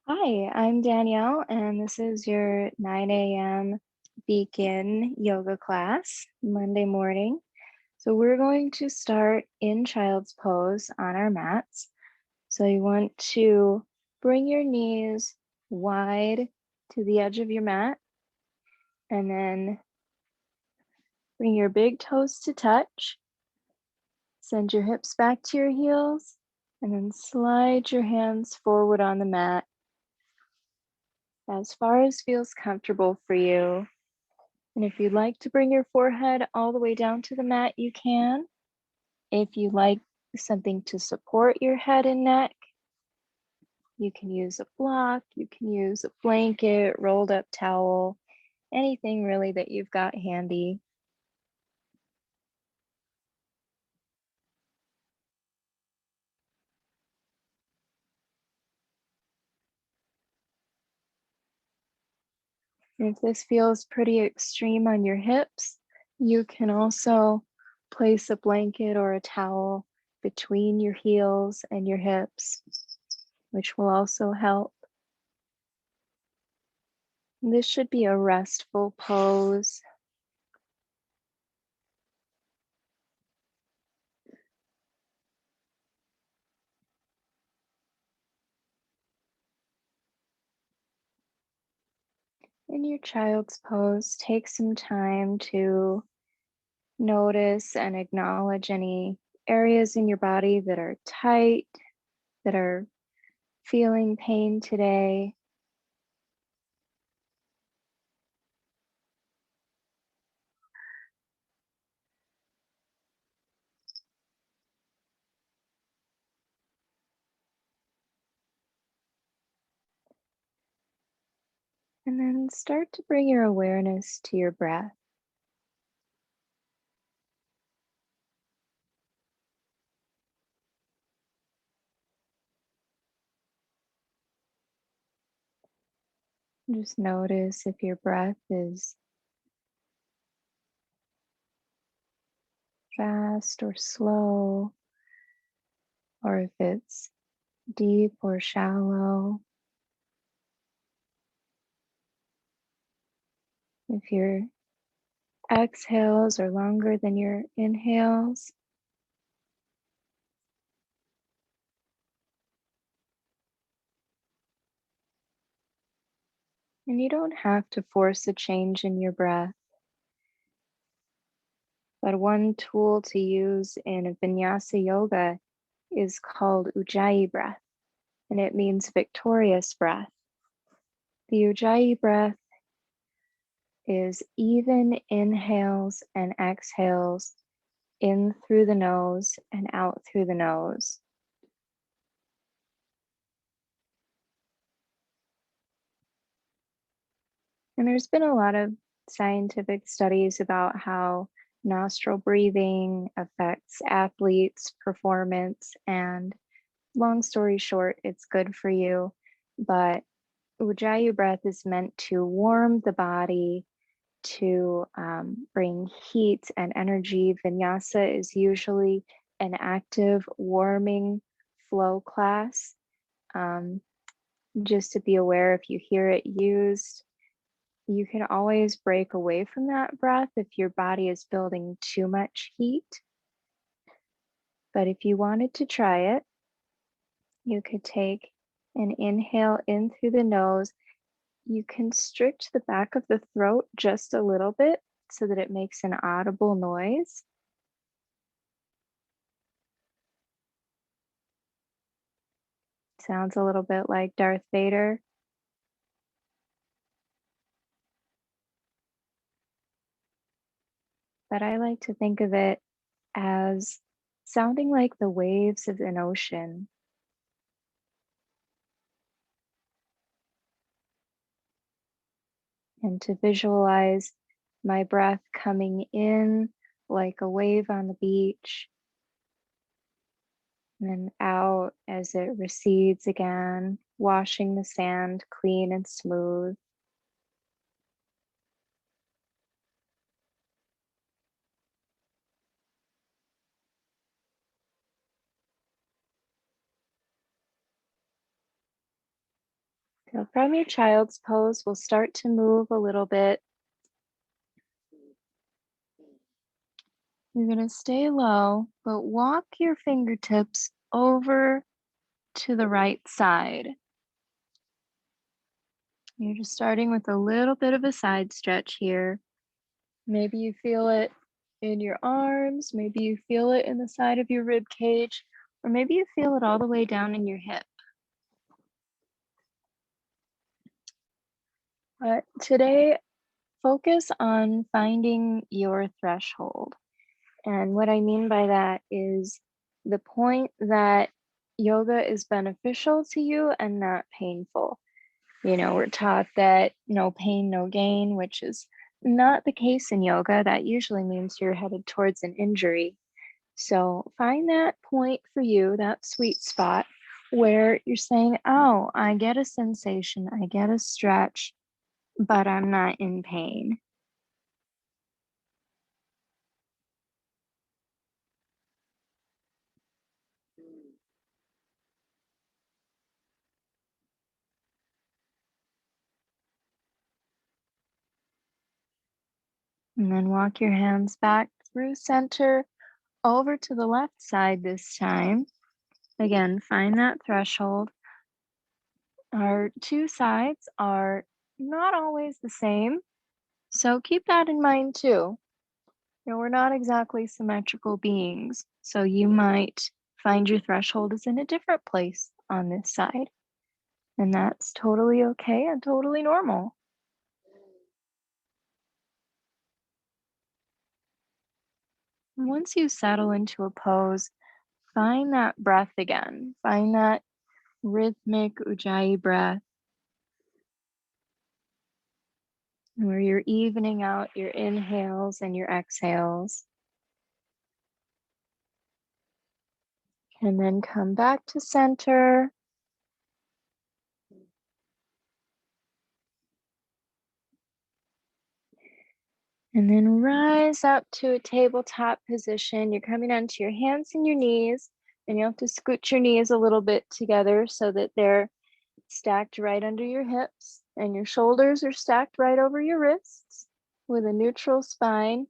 Hi, I'm Danielle, and this is your 9 a.m. Beacon yoga class, Monday morning. So we're going to start in child's pose on our mats. So you want to bring your knees wide to the edge of your mat, and then bring your big toes to touch. Send your hips back to your heels, and then slide your hands forward on the mat as far as feels comfortable for you. And if you'd like to bring your forehead all the way down to the mat, you can. If you like something to support your head and neck, you can use a block, you can use a blanket, rolled up towel, anything really that you've got handy. If this feels pretty extreme on your hips, you can also place a blanket or a towel between your heels and your hips, which will also help. This should be a restful pose. In your child's pose, take some time to notice and acknowledge any areas in your body that are tight, that are feeling pain today. And then start to bring your awareness to your breath. Just notice if your breath is fast or slow, or if it's deep or shallow. If your exhales are longer than your inhales. And you don't have to force a change in your breath, but one tool to use in Vinyasa yoga is called Ujjayi breath, and it means victorious breath. The Ujjayi breath is even inhales and exhales in through the nose and out through the nose. And there's been a lot of scientific studies about how nostril breathing affects athletes' performance. And long story short, it's good for you. But Ujjayi breath is meant to warm the body, to bring heat and energy. Vinyasa is usually an active, warming flow class. Um, just to be aware if you hear it used, you can always break away from that breath if your body is building too much heat. But if you wanted to try it, you could take an inhale in through the nose. You constrict the back of the throat just a little bit so that it makes an audible noise. Sounds a little bit like Darth Vader, but I like to think of it as sounding like the waves of an ocean, and to visualize my breath coming in like a wave on the beach, and then out as it recedes again, washing the sand clean and smooth. So from your child's pose, we'll start to move a little bit. You're going to stay low, but walk your fingertips over to the right side. You're just starting with a little bit of a side stretch here. Maybe you feel it in your arms, maybe you feel it in the side of your rib cage, or maybe you feel it all the way down in your hip. But today, focus on finding your threshold. And what I mean by that is the point that yoga is beneficial to you and not painful. You know, we're taught that no pain, no gain, which is not the case in yoga. That usually means you're headed towards an injury. So find that point for you, that sweet spot where you're saying, oh, I get a sensation, I get a stretch, but I'm not in pain. And then walk your hands back through center over to the left side this time. Again, find that threshold. Our two sides are not always the same, so keep that in mind too. You know, we're not exactly symmetrical beings, so you might find your threshold is in a different place on this side, and that's totally okay and totally normal. And once you settle into a pose, find that breath again. Find that rhythmic Ujjayi breath where you're evening out your inhales and your exhales. And then come back to center. And then rise up to a tabletop position. You're coming onto your hands and your knees, and you have to scoot your knees a little bit together so that they're stacked right under your hips, and your shoulders are stacked right over your wrists with a neutral spine.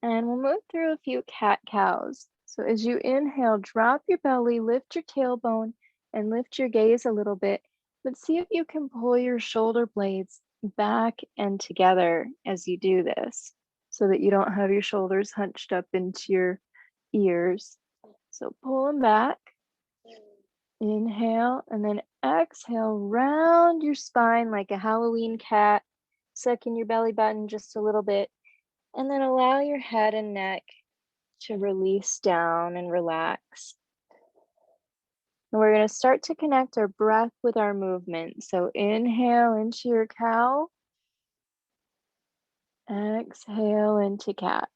And we'll move through a few cat-cows. So as you inhale, drop your belly, lift your tailbone, and lift your gaze a little bit. But see if you can pull your shoulder blades back and together as you do this so that you don't have your shoulders hunched up into your ears. So pull them back. Inhale, and then exhale, round your spine like a Halloween cat. Suck in your belly button just a little bit. And then allow your head and neck to release down and relax. And we're going to start to connect our breath with our movement. So inhale into your cow. Exhale into cat.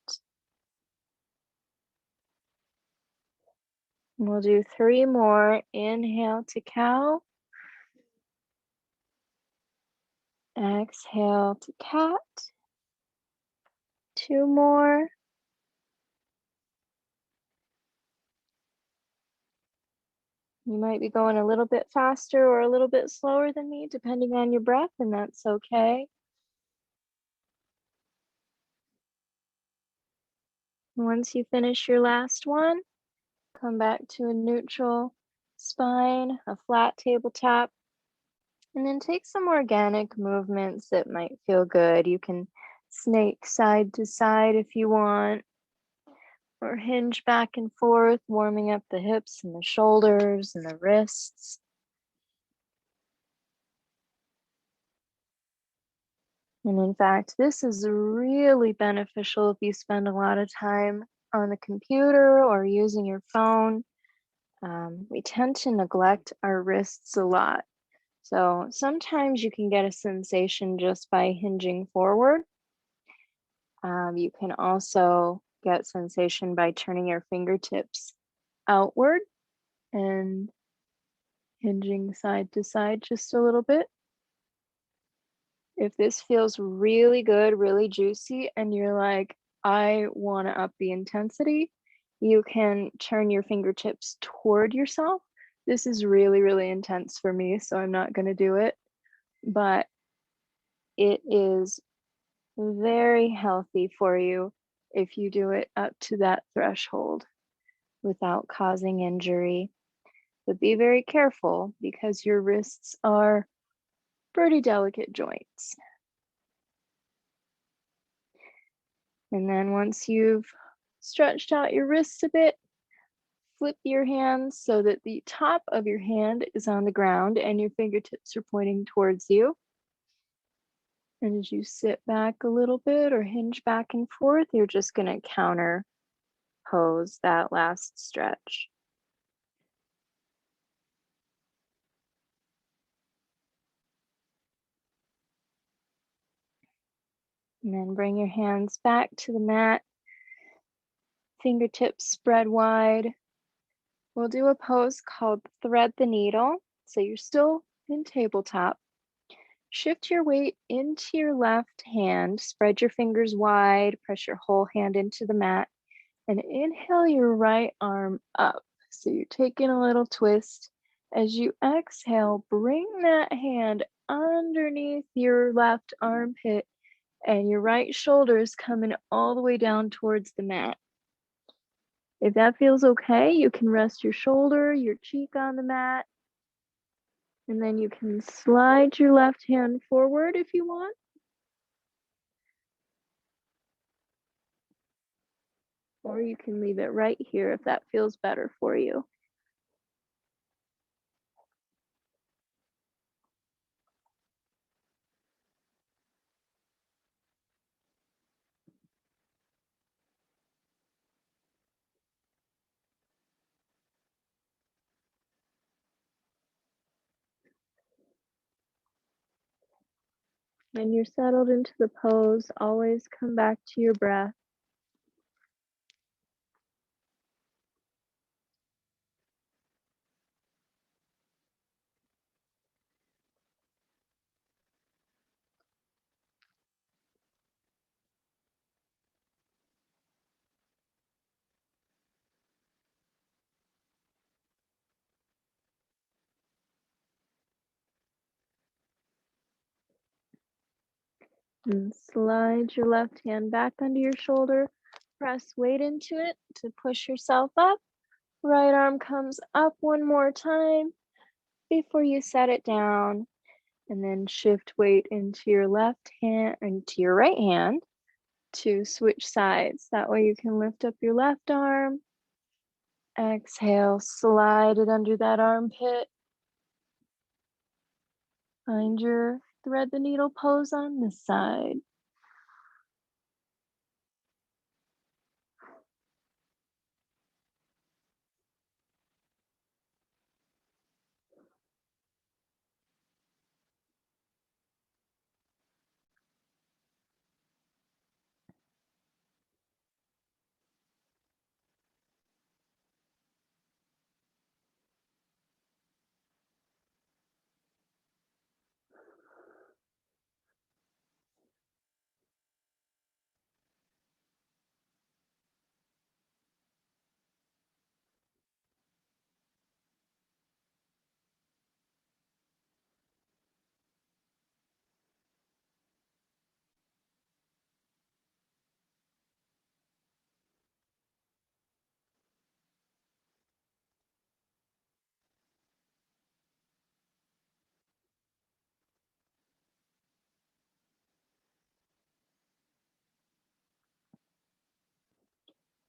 And we'll do 3 more. Inhale to cow. Exhale to cat. 2 more. You might be going a little bit faster or a little bit slower than me, depending on your breath, and that's okay. Once you finish your last one, come back to a neutral spine, a flat tabletop, and then take some organic movements that might feel good. You can snake side to side if you want, or hinge back and forth, warming up the hips and the shoulders and the wrists. And in fact, this is really beneficial if you spend a lot of time on the computer or using your phone. We tend to neglect our wrists a lot. So sometimes you can get a sensation just by hinging forward. You can also get sensation by turning your fingertips outward and hinging side to side just a little bit. If this feels really good, really juicy, and you're like, I want to up the intensity, you can turn your fingertips toward yourself This is really, really intense for me, so I'm not going to do it, but it is very healthy for you if you do it up to that threshold without causing injury. But be very careful because your wrists are pretty delicate joints. And then once you've stretched out your wrists a bit, flip your hands so that the top of your hand is on the ground and your fingertips are pointing towards you. And as you sit back a little bit or hinge back and forth, you're just going to counter pose that last stretch. And then bring your hands back to the mat, fingertips spread wide. We'll do a pose called thread the needle. So you're still in tabletop. Shift your weight into your left hand, spread your fingers wide, press your whole hand into the mat, and inhale your right arm up. So you're taking a little twist. As you exhale, bring that hand underneath your left armpit, and your right shoulder is coming all the way down towards the mat. If that feels okay, you can rest your shoulder, your cheek on the mat, and then you can slide your left hand forward if you want. Or you can leave it right here if that feels better for you. When you're settled into the pose, always come back to your breath. And slide your left hand back under your shoulder. Press weight into it to push yourself up. Right arm comes up one more time before you set it down. And then shift weight into your left hand, into your right hand to switch sides. That way you can lift up your left arm. Exhale, slide it under that armpit. Find your thread the needle pose on this side.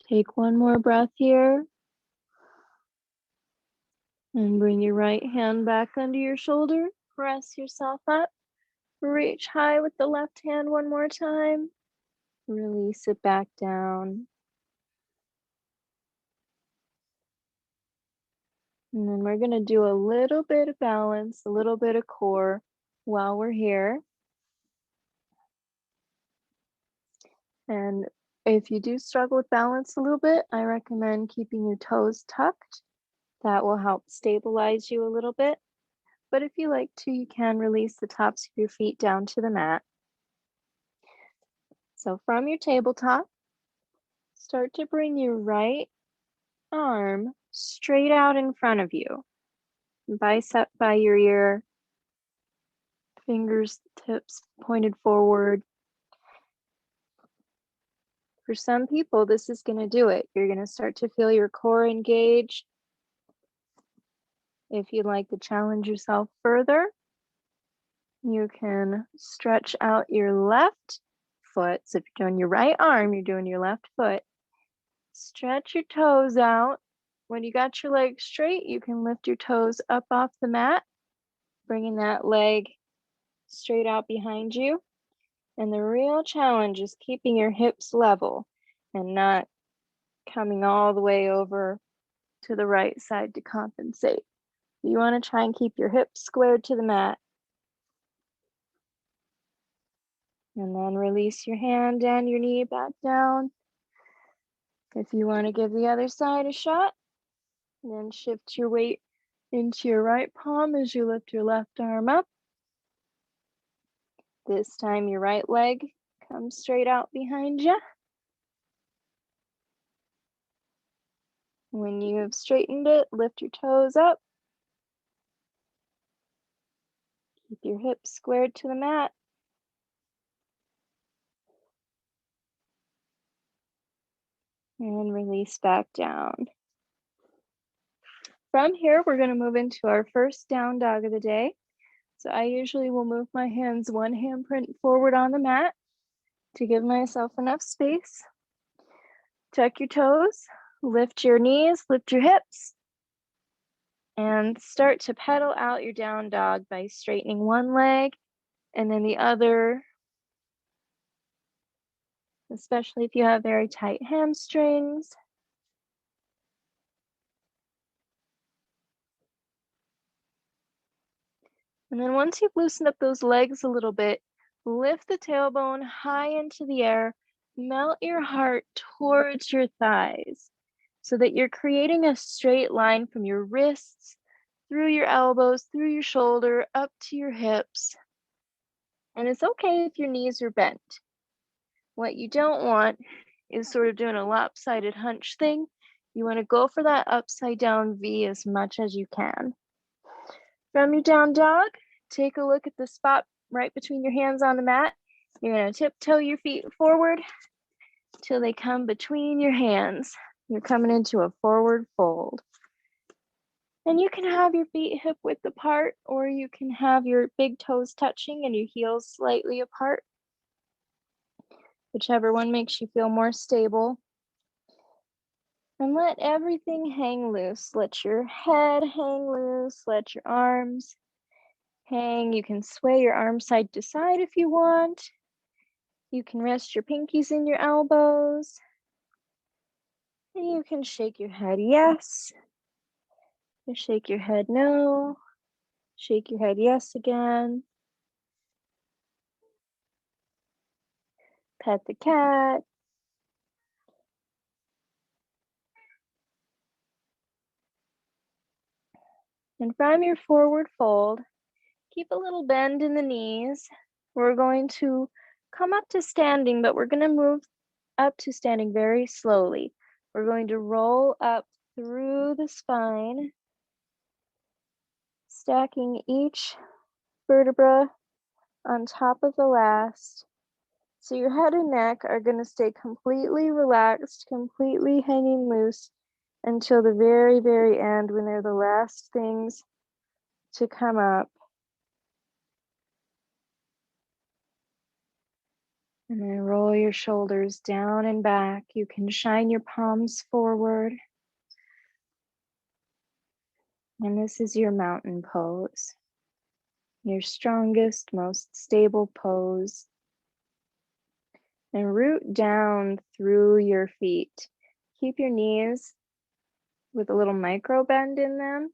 Take one more breath here. And bring your right hand back under your shoulder. Press yourself up. Reach high with the left hand one more time. Release it back down. And then we're going to do a little bit of balance, a little bit of core while we're here. And if you do struggle with balance a little bit, I recommend keeping your toes tucked. That will help stabilize you a little bit. But if you like to, you can release the tops of your feet down to the mat. So from your tabletop, start to bring your right arm straight out in front of you. bicep by your ear, fingers tips pointed forward. For some people, this is going to do it. You're going to start to feel your core engage. If you'd like to challenge yourself further, you can stretch out your left foot. So if you're doing your right arm, you're doing your left foot. Stretch your toes out. When you got your legs straight, you can lift your toes up off the mat, bringing that leg straight out behind you. And the real challenge is keeping your hips level and not coming all the way over to the right side to compensate. You want to try and keep your hips squared to the mat. And then release your hand and your knee back down. If you want to give the other side a shot, then shift your weight into your right palm as you lift your left arm up. This time your right leg comes straight out behind you. When you have straightened it, lift your toes up. Keep your hips squared to the mat. And release back down. From here, we're going to move into our first down dog of the day. So I usually will move my hands one handprint forward on the mat to give myself enough space. Tuck your toes, lift your knees, lift your hips, and start to pedal out your down dog by straightening one leg and then the other, especially if you have very tight hamstrings. And then once you've loosened up those legs a little bit, lift the tailbone high into the air, melt your heart towards your thighs so that you're creating a straight line from your wrists, through your elbows, through your shoulder, up to your hips. And it's okay if your knees are bent. What you don't want is sort of doing a lopsided hunch thing. You want to go for that upside down V as much as you can. From your down dog, take a look at the spot right between your hands on the mat. You're going to tiptoe your feet forward till they come between your hands. You're coming into a forward fold. And you can have your feet hip width apart, or you can have your big toes touching and your heels slightly apart. Whichever one makes you feel more stable. And let everything hang loose. Let your head hang loose. Let your arms hang. You can sway your arms side to side if you want. You can rest your pinkies in your elbows. And you can shake your head yes. You shake your head no. Shake your head yes again. Pet the cat. And from your forward fold, keep a little bend in the knees. We're going to come up to standing, but we're going to move up to standing very slowly. We're going to roll up through the spine, stacking each vertebra on top of the last. So your head and neck are going to stay completely relaxed, completely hanging loose until the very, very end when they're the last things to come up. And then roll your shoulders down and back. You can shine your palms forward. And this is your mountain pose. Your strongest, most stable pose. And root down through your feet. Keep your knees with a little micro bend in them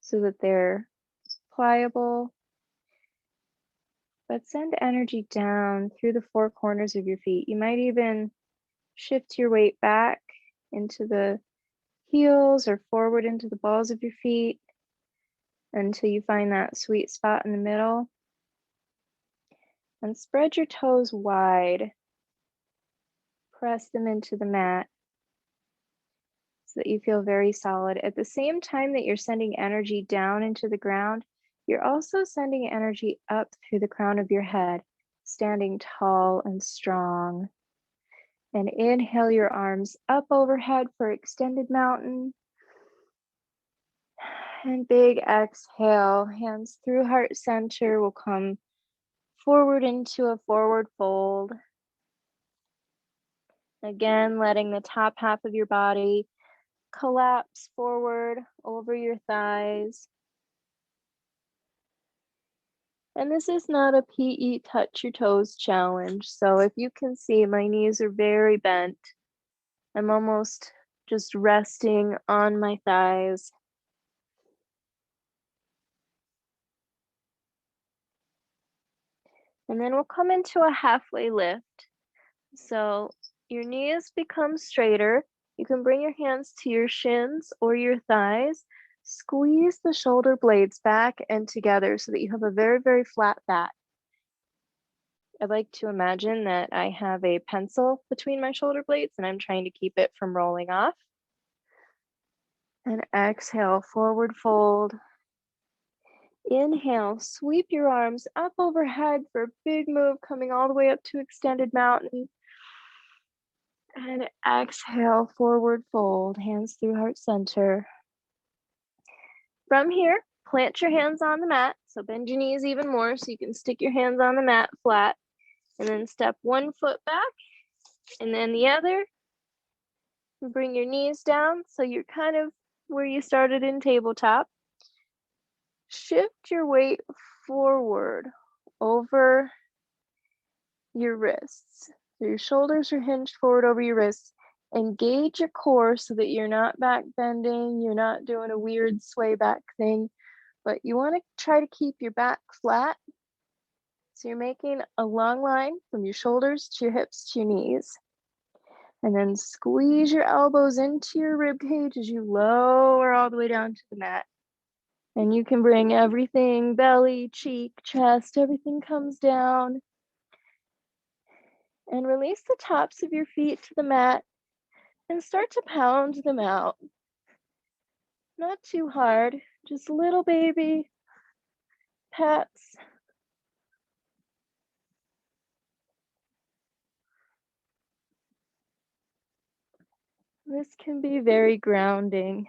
so that they're pliable. But send energy down through the four corners of your feet. You might even shift your weight back into the heels or forward into the balls of your feet until you find that sweet spot in the middle. And spread your toes wide. Press them into the mat. so that you feel very solid. At the same time that you're sending energy down into the ground, you're also sending energy up through the crown of your head, standing tall and strong. And inhale your arms up overhead for extended mountain. And big exhale, hands through heart center will come forward into a forward fold. Again, letting the top half of your body collapse forward over your thighs. And this is not a PE touch your toes challenge. So if you can see, my knees are very bent. I'm almost just resting on my thighs. And then we'll come into a halfway lift. So your knees become straighter. You can bring your hands to your shins or your thighs. Squeeze the shoulder blades back and together so that you have a very, very flat back. I'd like to imagine that I have a pencil between my shoulder blades and I'm trying to keep it from rolling off. And exhale, forward fold. Inhale, sweep your arms up overhead for a big move, coming all the way up to extended mountain. And exhale, forward fold, hands through heart center. From here, plant your hands on the mat. So bend your knees even more so you can stick your hands on the mat flat. And then step one foot back and then the other. Bring your knees down so you're kind of where you started in tabletop. Shift your weight forward over your wrists. So your shoulders are hinged forward over your wrists. Engage your core so that you're not back bending, you're not doing a weird sway back thing, but you want to try to keep your back flat. So you're making a long line from your shoulders to your hips to your knees. And then squeeze your elbows into your rib cage as you lower all the way down to the mat. And you can bring everything, belly, cheek, chest, everything comes down. And release the tops of your feet to the mat and start to pound them out. Not too hard, just little baby pats. This can be very grounding.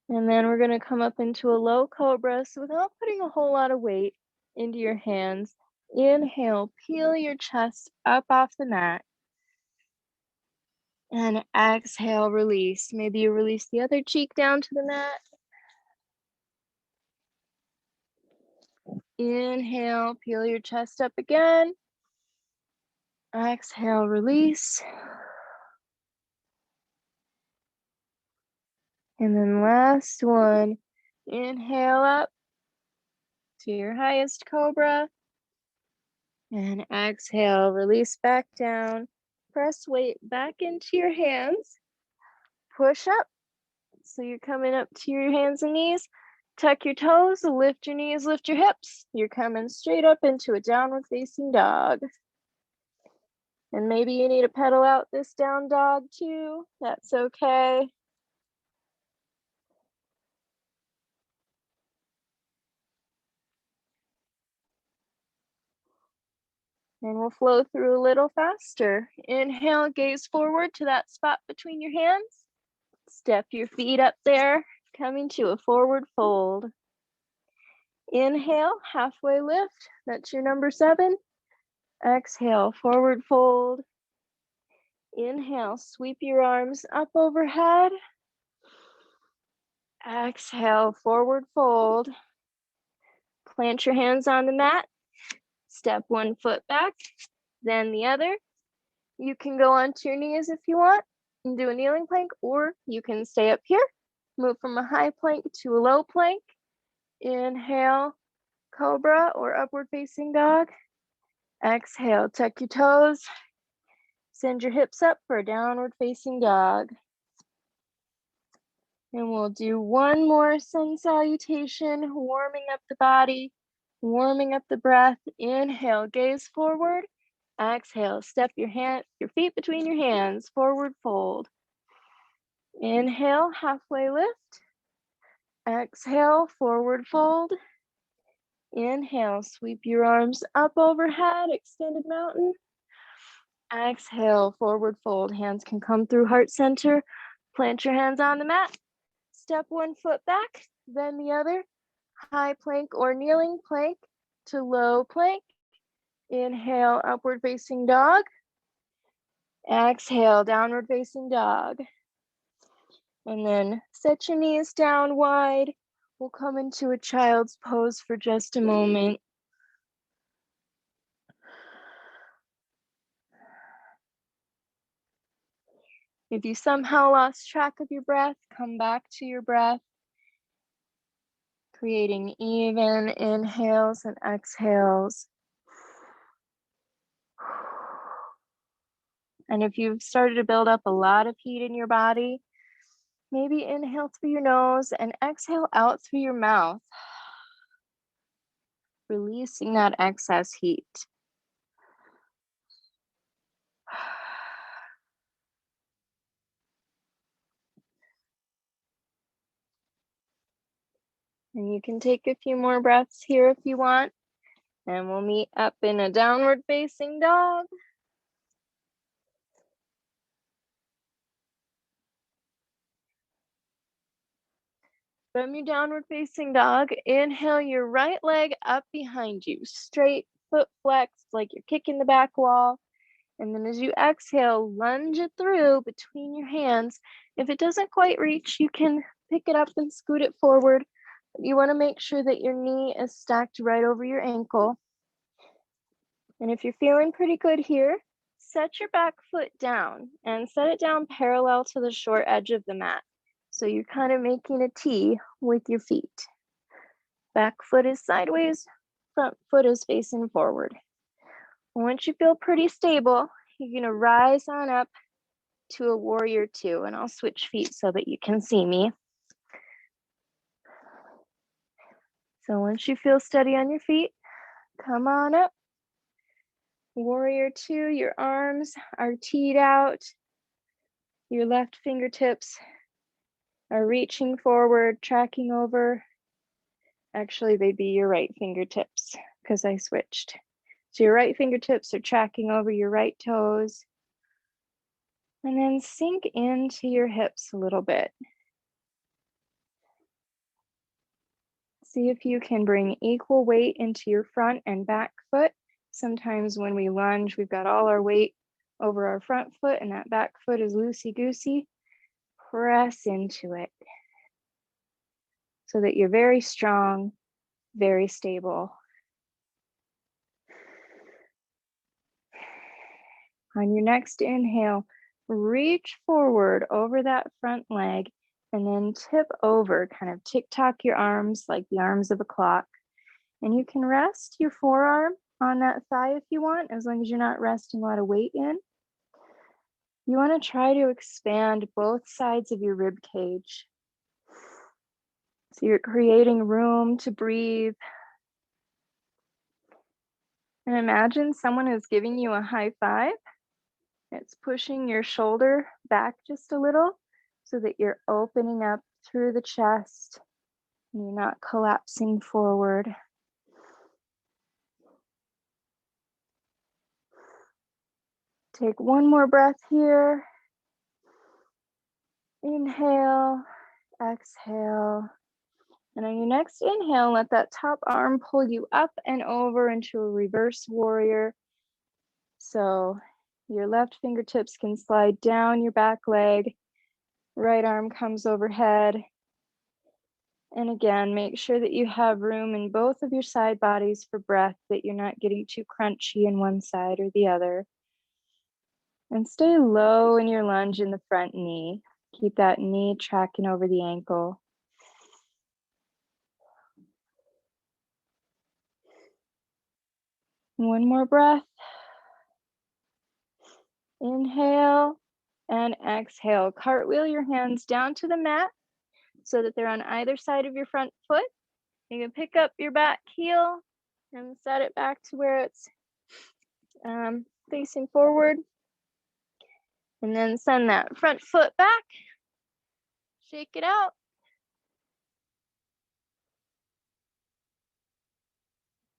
And then we're going to come up into a low cobra. So without putting a whole lot of weight into your hands, inhale, peel your chest up off the mat. And exhale, release. Maybe you release the other cheek down to the mat. Inhale, peel your chest up again. Exhale, release. And then last one, inhale up to your highest cobra. And exhale, release back down. Press weight back into your hands. Push up. So you're coming up to your hands and knees. Tuck your toes, lift your knees, lift your hips. You're coming straight up into a downward facing dog. And maybe you need to pedal out this down dog too. That's okay. And we'll flow through a little faster. Inhale, gaze forward to that spot between your hands. Step your feet up there, coming to a forward fold. Inhale, halfway lift. That's your number 7. Exhale, forward fold. Inhale, sweep your arms up overhead. Exhale, forward fold. Plant your hands on the mat. Step one foot back, then the other. You can go onto your knees if you want and do a kneeling plank, or you can stay up here. Move from a high plank to a low plank. Inhale, cobra or upward facing dog. Exhale, tuck your toes. Send your hips up for a downward facing dog. And we'll do one more sun salutation, warming up the body, warming up the breath. Inhale, gaze forward. Exhale, step your feet between your hands, forward fold. Inhale, halfway lift. Exhale, forward fold. Inhale, sweep your arms up overhead, extended mountain. Exhale, forward fold. Hands can come through heart center. Plant your hands on the mat. Step one foot back, then the other. High plank or kneeling plank to low plank. Inhale, upward facing dog. Exhale, downward facing dog. And then set your knees down wide. We'll come into a child's pose for just a moment. If you somehow lost track of your breath, come back to your breath, creating even inhales and exhales. And if you've started to build up a lot of heat in your body, maybe inhale through your nose and exhale out through your mouth, releasing that excess heat. And you can take a few more breaths here if you want. And we'll meet up in a downward facing dog. From your downward facing dog, inhale your right leg up behind you, straight, foot flexed, like you're kicking the back wall. And then as you exhale, lunge it through between your hands. If it doesn't quite reach, you can pick it up and scoot it forward. You want to make sure that your knee is stacked right over your ankle. And if you're feeling pretty good here, set your back foot down and set it down parallel to the short edge of the mat. So you're kind of making a T with your feet. Back foot is sideways, front foot is facing forward. Once you feel pretty stable, you're gonna rise on up to a warrior two, and I'll switch feet so that you can see me. So once you feel steady on your feet, come on up. Warrior two, your arms are teed out. Your left fingertips are reaching forward, tracking over. Actually, they'd be your right fingertips because I switched. So your right fingertips are tracking over your right toes. And then sink into your hips a little bit. See if you can bring equal weight into your front and back foot. Sometimes when we lunge, we've got all our weight over our front foot and that back foot is loosey-goosey. Press into it so that you're very strong, very stable. On your next inhale, reach forward over that front leg and then tip over, kind of tick-tock your arms like the arms of a clock. And you can rest your forearm on that thigh if you want, as long as you're not resting a lot of weight in. You want to try to expand both sides of your rib cage. So you're creating room to breathe. And imagine someone is giving you a high five. It's pushing your shoulder back just a little so that you're opening up through the chest and you're not collapsing forward. Take one more breath here. Inhale, exhale. And on your next inhale, let that top arm pull you up and over into a reverse warrior. So your left fingertips can slide down your back leg. Right arm comes overhead. And again, make sure that you have room in both of your side bodies for breath, that you're not getting too crunchy in one side or the other. And stay low in your lunge in the front knee. Keep that knee tracking over the ankle. One more breath. Inhale and exhale. Cartwheel your hands down to the mat so that they're on either side of your front foot. You can pick up your back heel and set it back to where it's facing forward. And then send that front foot back. Shake it out.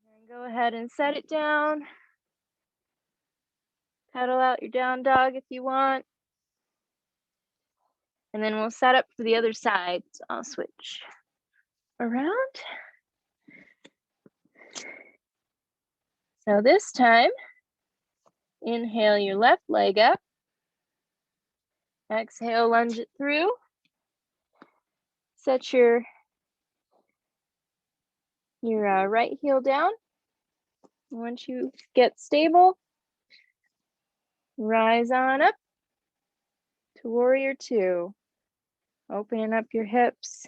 And go ahead and set it down. Pedal out your down dog if you want. And then we'll set up for the other side. So I'll switch around. So this time, inhale your left leg up. Exhale, lunge it through. Set your right heel down. Once you get stable, rise on up to warrior two. Opening up your hips.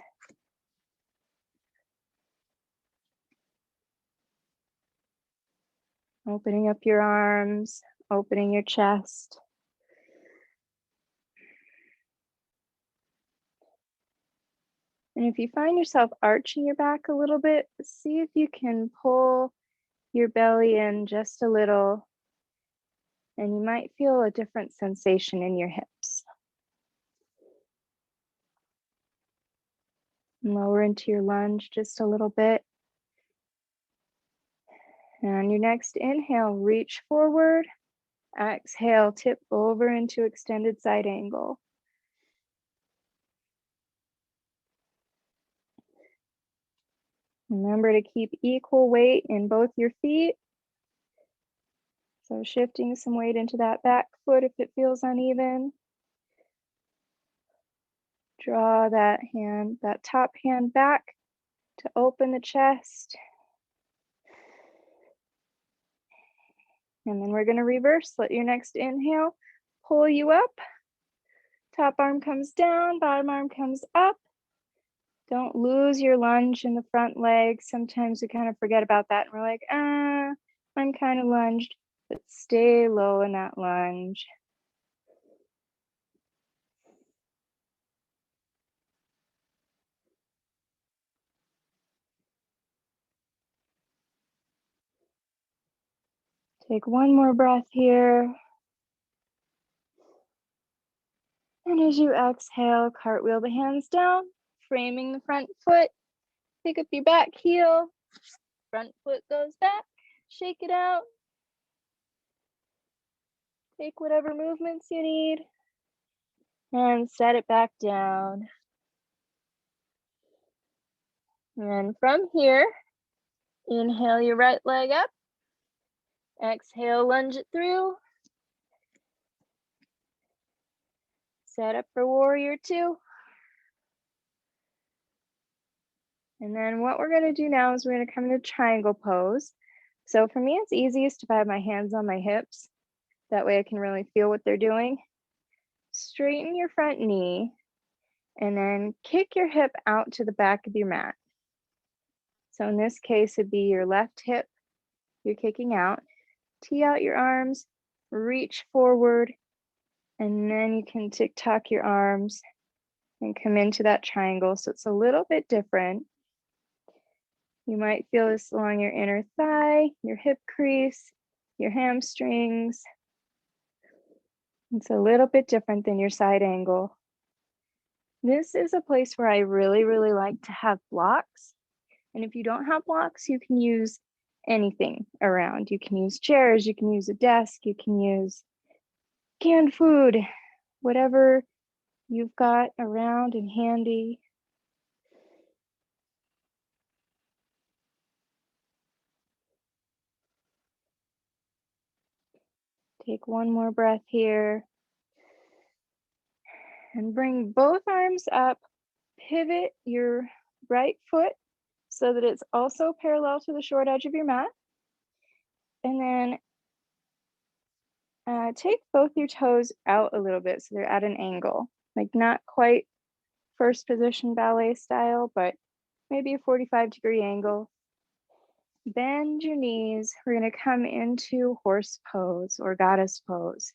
Opening up your arms, opening your chest. And if you find yourself arching your back a little bit, see if you can pull your belly in just a little, and you might feel a different sensation in your hips. And lower into your lunge just a little bit. And on your next inhale, reach forward. Exhale, tip over into extended side angle. Remember to keep equal weight in both your feet. So shifting some weight into that back foot if it feels uneven. Draw that top hand back to open the chest. And then we're going to reverse. Let your next inhale pull you up. Top arm comes down, bottom arm comes up. Don't lose your lunge in the front leg. Sometimes we kind of forget about that. And we're like, I'm kind of lunged, but stay low in that lunge. Take one more breath here. And as you exhale, cartwheel the hands down, framing the front foot. Pick up your back heel. Front foot goes back. Shake it out. Take whatever movements you need. And set it back down. And from here, inhale your right leg up. Exhale, lunge it through. Set up for warrior two. And then what we're going to do now is we're going to come into triangle pose. So for me, it's easiest if I have my hands on my hips. That way I can really feel what they're doing. Straighten your front knee and then kick your hip out to the back of your mat. So in this case, it'd be your left hip you're kicking out. Tee out your arms, reach forward, and then you can tuck your arms and come into that triangle. So it's a little bit different. You might feel this along your inner thigh, your hip crease, your hamstrings. It's a little bit different than your side angle. This is a place where I really, really like to have blocks. And if you don't have blocks, you can use anything around. You can use chairs, you can use a desk, you can use canned food, whatever you've got around and handy. Take one more breath here. And bring both arms up. Pivot your right foot so that it's also parallel to the short edge of your mat. And then take both your toes out a little bit so they're at an angle. Like not quite first position ballet style, but maybe a 45-degree angle. Bend your knees. We're going to come into horse pose or goddess pose.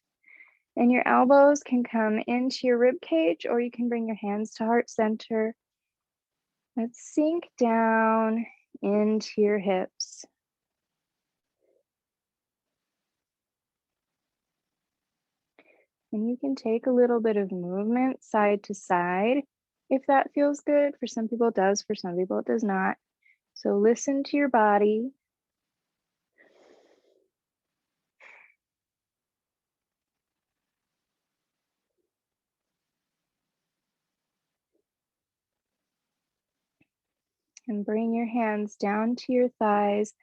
And your elbows can come into your rib cage, or you can bring your hands to heart center. Let's sink down into your hips. And you can take a little bit of movement side to side if that feels good. For some people it does, for some people it does not. So listen to your body. And bring your hands down to your thighs,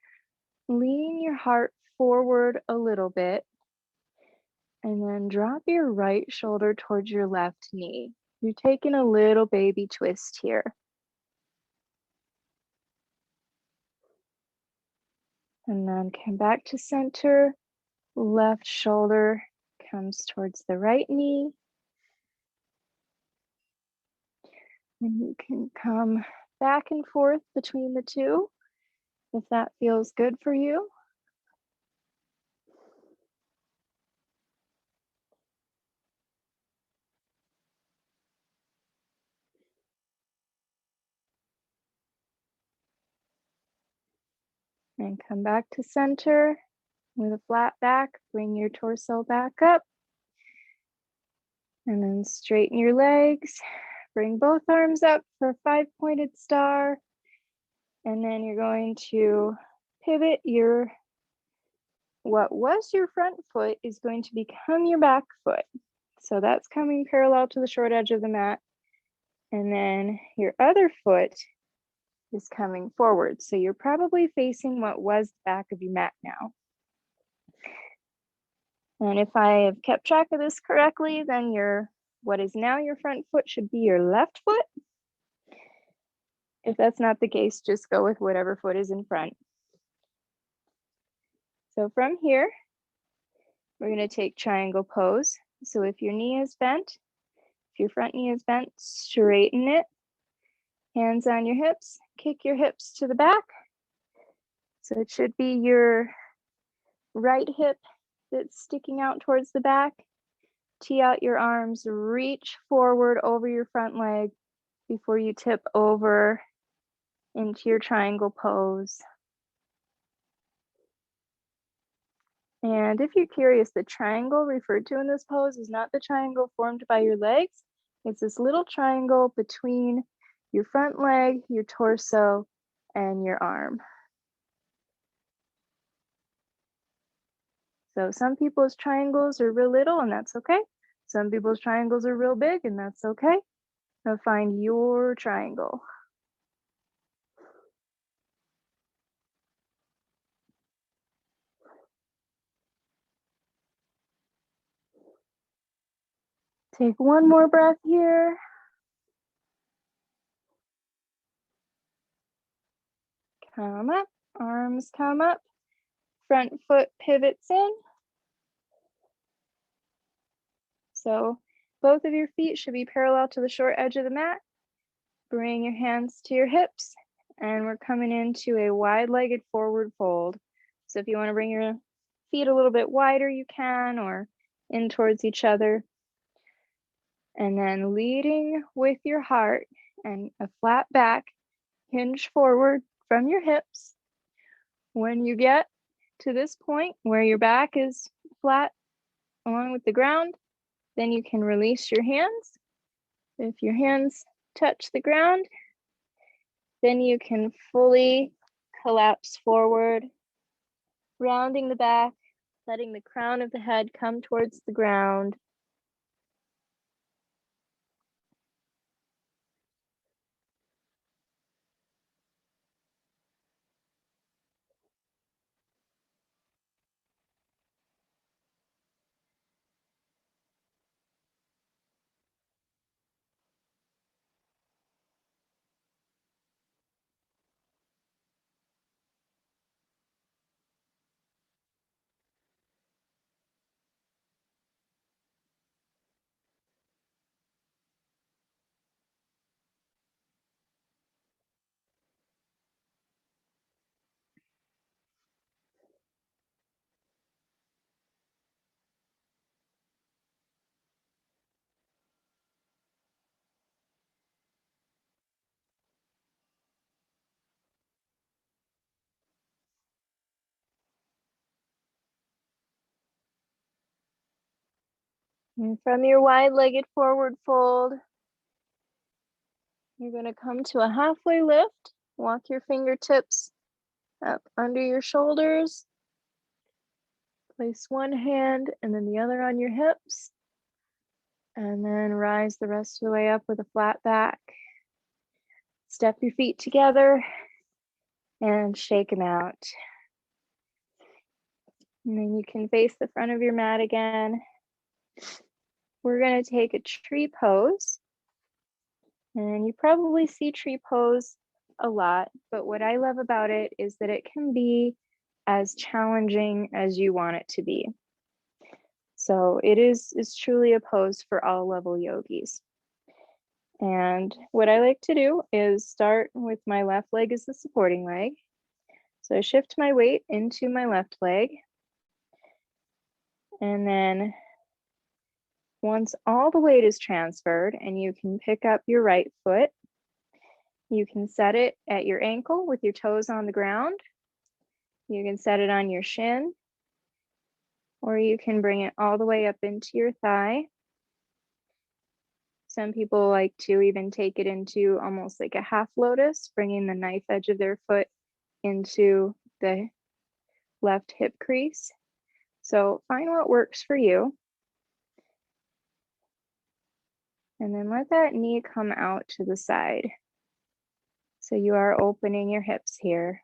lean your heart forward a little bit, and then drop your right shoulder towards your left knee. You're taking a little baby twist here. And then come back to center. Left shoulder comes towards the right knee. And you can come back and forth between the two if that feels good for you. And come back to center with a flat back. Bring your torso back up. And then straighten your legs. Bring both arms up for a 5-pointed star. And then you're going to pivot what was your front foot is going to become your back foot. So that's coming parallel to the short edge of the mat. And then your other foot is coming forward. So you're probably facing what was the back of your mat now. And if I have kept track of this correctly, then what is now your front foot should be your left foot. If that's not the case, just go with whatever foot is in front. So from here, we're going to take triangle pose. So if your knee is bent, if your front knee is bent, straighten it. Hands on your hips, kick your hips to the back. So it should be your right hip that's sticking out towards the back. Tee out your arms, reach forward over your front leg before you tip over into your triangle pose. And if you're curious, the triangle referred to in this pose is not the triangle formed by your legs. It's this little triangle between your front leg, your torso, and your arm. So some people's triangles are real little, and that's okay. Some people's triangles are real big, and that's okay. Now find your triangle. Take one more breath here. Come up, arms come up, front foot pivots in. So both of your feet should be parallel to the short edge of the mat. Bring your hands to your hips, and we're coming into a wide-legged forward fold. So if you want to bring your feet a little bit wider, you can, or in towards each other. And then leading with your heart and a flat back, hinge forward from your hips. When you get to this point where your back is flat along with the ground, then you can release your hands. If your hands touch the ground, then you can fully collapse forward, rounding the back, letting the crown of the head come towards the ground. And from your wide-legged forward fold, you're going to come to a halfway lift. Walk your fingertips up under your shoulders. Place one hand and then the other on your hips. And then rise the rest of the way up with a flat back. Step your feet together and shake them out. And then you can face the front of your mat again. We're going to take a tree pose. And you probably see tree pose a lot, but what I love about it is that it can be as challenging as you want it to be. So it is truly a pose for all level yogis. And what I like to do is start with my left leg as the supporting leg. So I shift my weight into my left leg. And then once all the weight is transferred and you can pick up your right foot, you can set it at your ankle with your toes on the ground. You can set it on your shin, or you can bring it all the way up into your thigh. Some people like to even take it into almost like a half lotus, bringing the knife edge of their foot into the left hip crease. So find what works for you. And then let that knee come out to the side. So you are opening your hips here.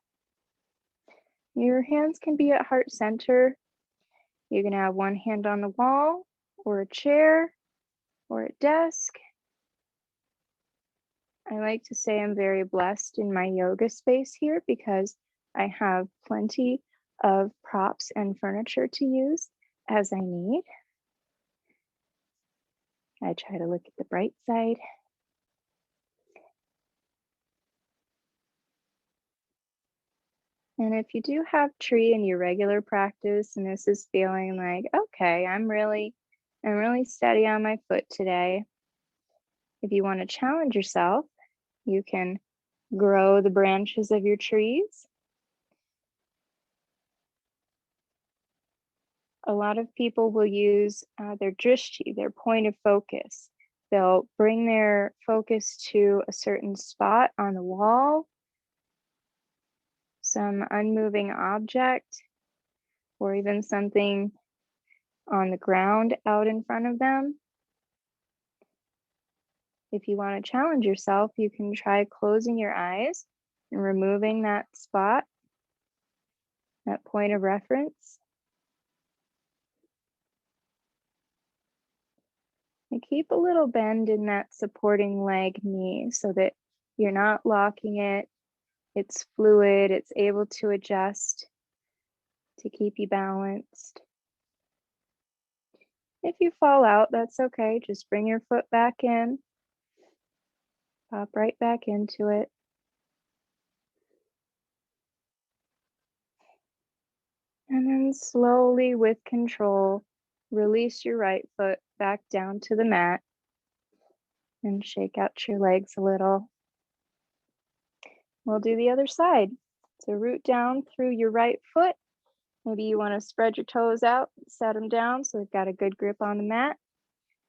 Your hands can be at heart center. You can have one hand on the wall or a chair or a desk. I like to say I'm very blessed in my yoga space here because I have plenty of props and furniture to use as I need. I try to look at the bright side. And if you do have tree in your regular practice and this is feeling like, okay, I'm really steady on my foot today. If you want to challenge yourself, you can grow the branches of your trees. A lot of people will use their drishti, their point of focus. They'll bring their focus to a certain spot on the wall, some unmoving object, or even something on the ground out in front of them. If you want to challenge yourself, you can try closing your eyes and removing that spot, that point of reference. And keep a little bend in that supporting leg knee so that you're not locking it. It's fluid, it's able to adjust to keep you balanced. If you fall out, that's okay. Just bring your foot back in. Pop right back into it. And then slowly, with control, release your right foot back down to the mat and shake out your legs a little. We'll do the other side. So root down through your right foot. Maybe you want to spread your toes out, set them down so they've got a good grip on the mat.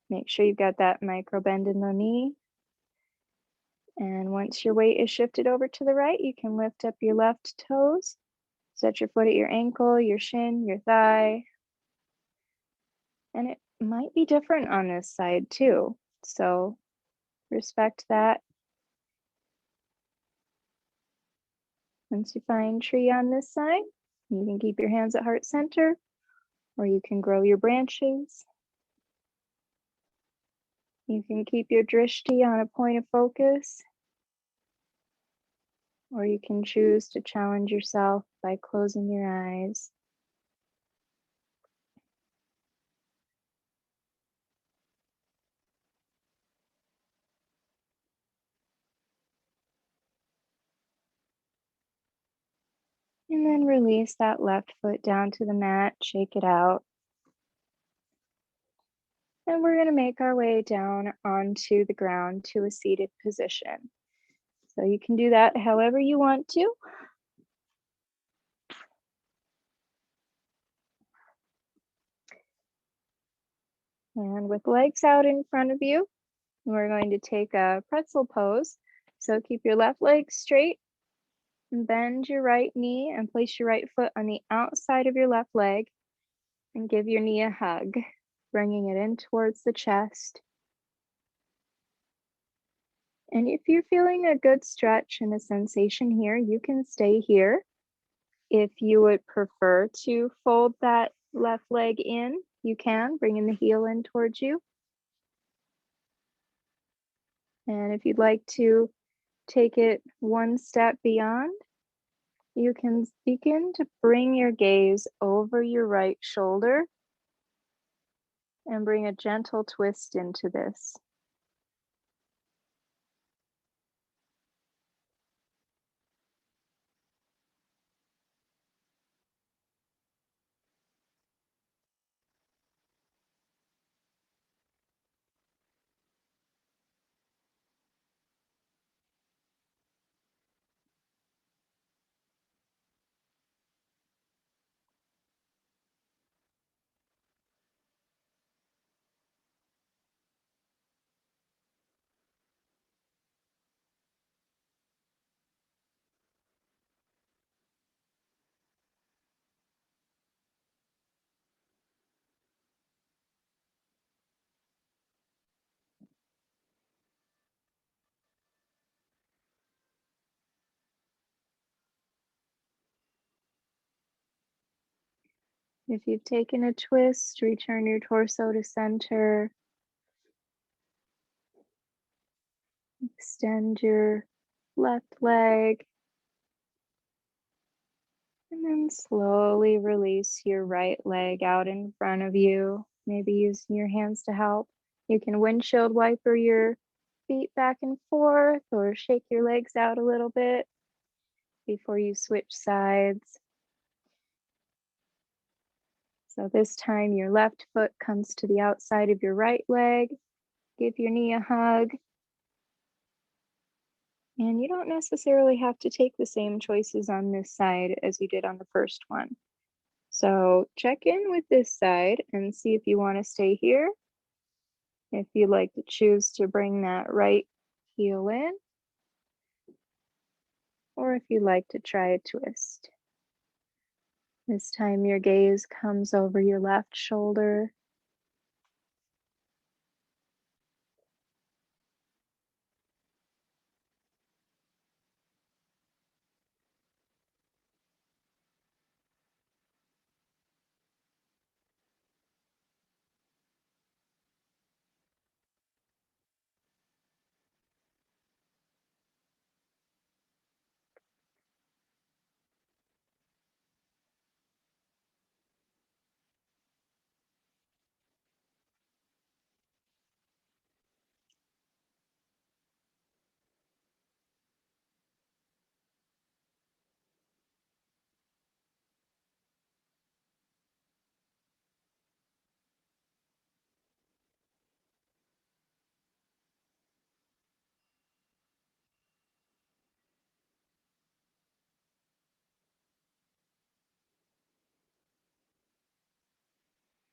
Make sure you've got that micro bend in the knee. And once your weight is shifted over to the right, you can lift up your left toes. Set your foot at your ankle, your shin, your thigh. And it might be different on this side too. So respect that. Once you find tree on this side, you can keep your hands at heart center, or you can grow your branches. You can keep your drishti on a point of focus, or you can choose to challenge yourself by closing your eyes. And then release that left foot down to the mat, shake it out. And we're going to make our way down onto the ground to a seated position. So you can do that however you want to. And with legs out in front of you, we're going to take a pretzel pose. So keep your left leg straight, bend your right knee and place your right foot on the outside of your left leg and give your knee a hug, bringing it in towards the chest. And if you're feeling a good stretch and a sensation here, you can stay here. If you would prefer to fold that left leg in, you can, bringing the heel in towards you. And if you'd like to take it one step beyond, you can begin to bring your gaze over your right shoulder and bring a gentle twist into this. If you've taken a twist, return your torso to center. Extend your left leg. And then slowly release your right leg out in front of you, maybe using your hands to help. You can windshield wiper your feet back and forth or shake your legs out a little bit before you switch sides. So this time your left foot comes to the outside of your right leg. Give your knee a hug. And you don't necessarily have to take the same choices on this side as you did on the first one. So check in with this side and see if you want to stay here. If you'd like to choose to bring that right heel in, or if you'd like to try a twist. This time your gaze comes over your left shoulder.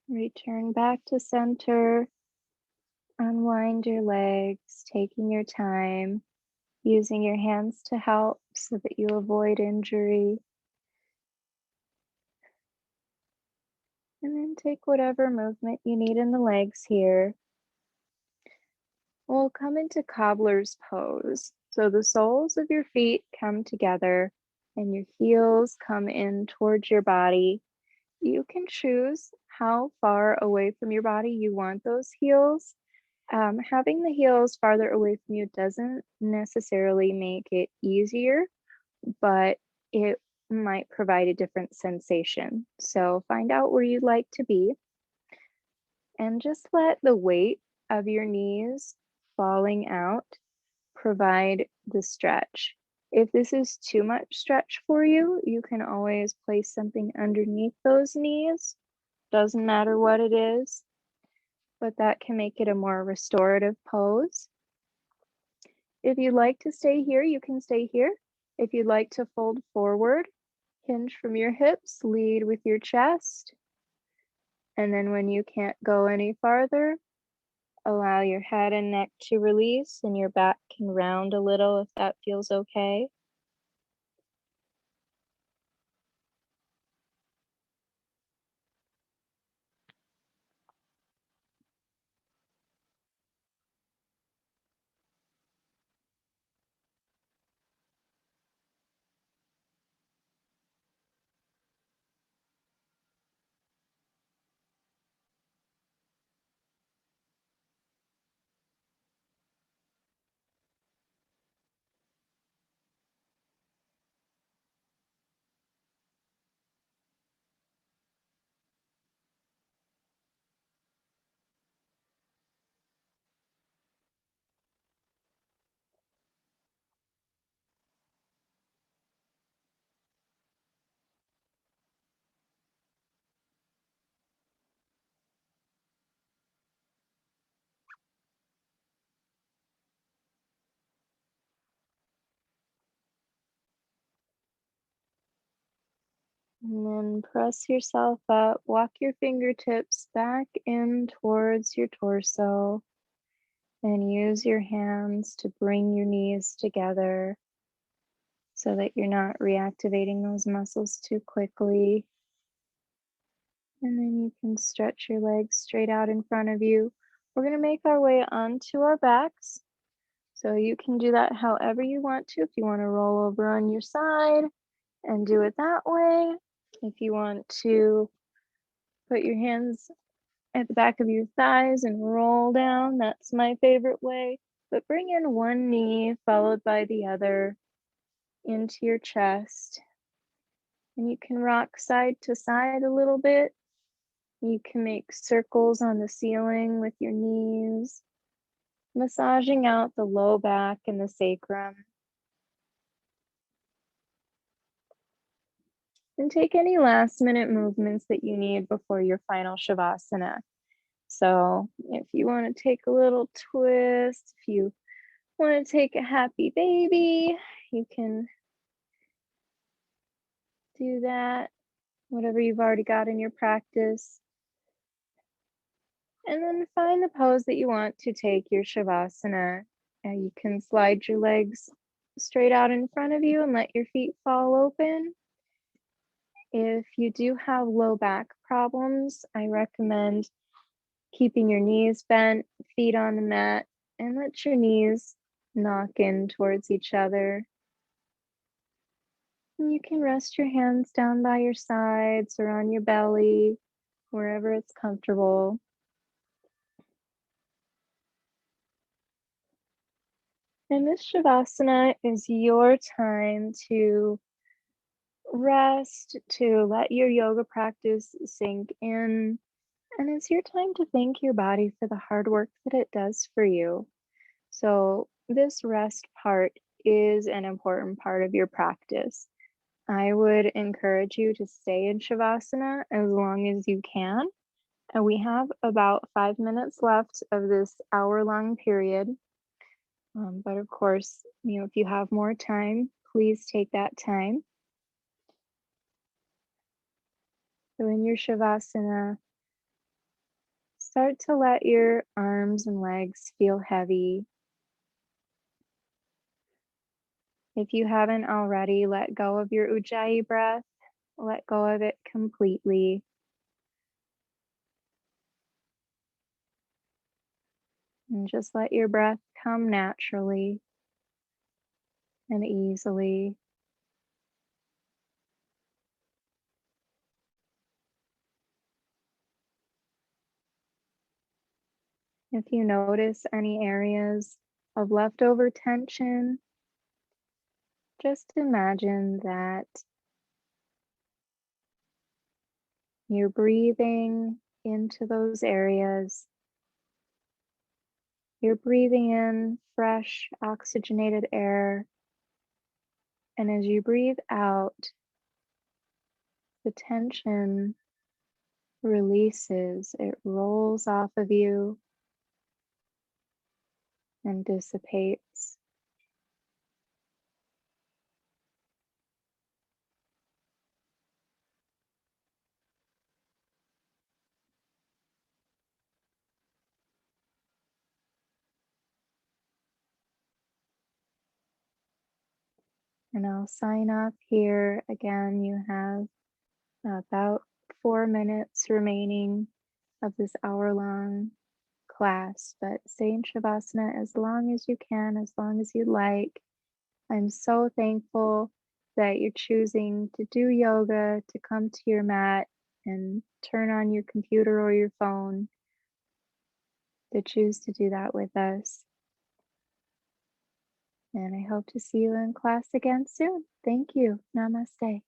Return back to center. Unwind your legs, taking your time, using your hands to help so that you avoid injury. And then take whatever movement you need in the legs here. We'll come into cobbler's pose. So the soles of your feet come together and your heels come in towards your body. You can choose how far away from your body you want those heels. Having the heels farther away from you doesn't necessarily make it easier, but it might provide a different sensation. So find out where you'd like to be and just let the weight of your knees falling out provide the stretch. If this is too much stretch for you, you can always place something underneath those knees. Doesn't matter what it is, but that can make it a more restorative pose. If you'd like to stay here, you can stay here. If you'd like to fold forward, hinge from your hips, lead with your chest. And then when you can't go any farther, allow your head and neck to release and your back can round a little if that feels okay. And then press yourself up, walk your fingertips back in towards your torso, and use your hands to bring your knees together so that you're not reactivating those muscles too quickly. And then you can stretch your legs straight out in front of you. We're going to make our way onto our backs. So you can do that however you want to. If you want to roll over on your side and do it that way. If you want to put your hands at the back of your thighs and roll down, that's my favorite way. But bring in one knee followed by the other into your chest. And you can rock side to side a little bit. You can make circles on the ceiling with your knees, massaging out the low back and the sacrum. And take any last minute movements that you need before your final Shavasana. So if you want to take a little twist, if you want to take a happy baby, you can do that, whatever you've already got in your practice. And then find the pose that you want to take your Shavasana. You can slide your legs straight out in front of you and let your feet fall open. If you do have low back problems, I recommend keeping your knees bent, feet on the mat, and let your knees knock in towards each other. And you can rest your hands down by your sides or on your belly, wherever it's comfortable. And this Shavasana is your time to rest, to let your yoga practice sink in. And it's your time to thank your body for the hard work that it does for you. So, this rest part is an important part of your practice. I would encourage you to stay in Shavasana as long as you can. And we have about 5 minutes left of this hour-long period. But of course, if you have more time, please take that time. So in your Shavasana, start to let your arms and legs feel heavy. If you haven't already, let go of your Ujjayi breath. Let go of it completely. And just let your breath come naturally and easily. If you notice any areas of leftover tension, just imagine that you're breathing into those areas. You're breathing in fresh, oxygenated air. And as you breathe out, the tension releases, it rolls off of you and dissipates. And I'll sign up here. Again, you have about 4 minutes remaining of this hour-long class, but stay in Shavasana as long as you can, as long as you like. I'm so thankful that you're choosing to do yoga, to come to your mat and turn on your computer or your phone, to choose to do that with us. And I hope to see you in class again soon. Thank you. Namaste.